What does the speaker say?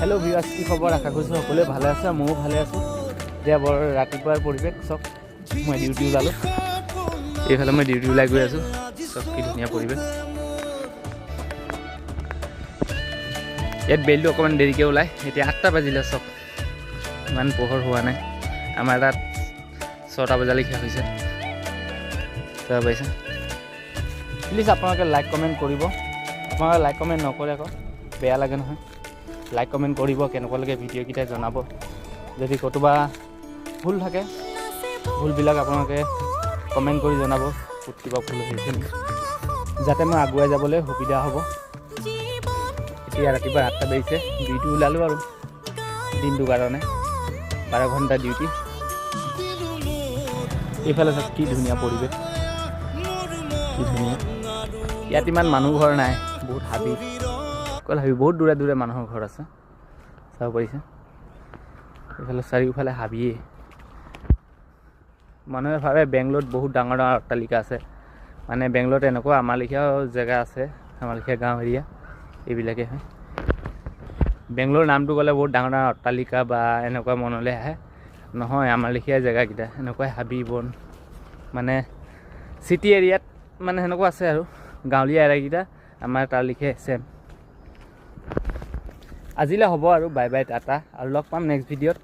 Hello' viewers, কি খবৰ? আশা কৰিছোঁ সকলোৱে ভালে আছে, ময়ো ভালে আছোঁ। এতিয়া বৰ ৰাতিপুৱাৰ পৰিৱেশ চব। মই ডিউটি ওলালোঁ, এইফালে মই ডিউটি ওলাই গৈ আছোঁ। চব কি ধুনীয়া পৰিৱেশ। ইয়াত বেলিটো অকণমান দেৰিকৈ ওলায়। এতিয়া 8টা বাজিলে, চব ইমান পোহৰ হোৱা নাই। আমাৰ তাত 6টা বজালৈকে হৈছে। চাব পাইছে। প্লিজ আপোনালোকে লাইক কমেণ্ট কৰিব। আপোনালোকে লাইক কমেণ্ট নকৰে আকৌ বেয়া লাগে নহয়। লাইক কমেণ্ট কৰিব, কেনেকুৱা লাগে ভিডিঅ'কেইটা জনাব। যদি ক'তোবা ভুল থাকে, ভুলবিলাক আপোনালোকে কমেণ্ট কৰি জনাব, ক'ত কিবা ভুল হৈছে নেকি, যাতে মই আগুৱাই যাবলৈ সুবিধা হ'ব। এতিয়া ৰাতিপুৱা 8টা বাজিছে, ডিউটি ওলালোঁ আৰু দিনটোৰ কাৰণে 12 ঘণ্টা ডিউটি। এইফালে চব কি ধুনীয়া পৰিৱেশ, কি ধুনীয়া। ইয়াত ইমান মানুহ ঘৰ নাই, বহুত হাবি, অকল হাবি। বহুত দূৰে দূৰে মানুহৰ ঘৰ আছে, চাব পাৰিছে। এইফালে চাৰিওফালে হাবিয়ে। মানুহে ভাবে বেংগলোৰত বহুত ডাঙৰ ডাঙৰ অট্টালিকা আছে। মানে বেংগলোৰত এনেকুৱা আমাৰ লেখীয়াও জেগা আছে, আমাৰ লেখীয়া গাঁও এৰিয়া, এইবিলাকে হয়। বেংগলোৰ নামটো ক'লে বহুত ডাঙৰ ডাঙৰ অট্টালিকা বা এনেকুৱা মনলৈ আহে। নহয়, আমাৰ লেখীয়া জেগাকেইটা এনেকুৱাই হাবি বন। মানে চিটি এৰিয়াত মানে সেনেকুৱা আছে আৰু গাঁৱলীয়া এৰিয়াকেইটা আমাৰ তাৰ লেখীয়া ছেম। আজিলৈ হ'ব আৰু বাই বাই, টাটা, আৰু লগ পাম নেক্সট ভিডিঅ'ত।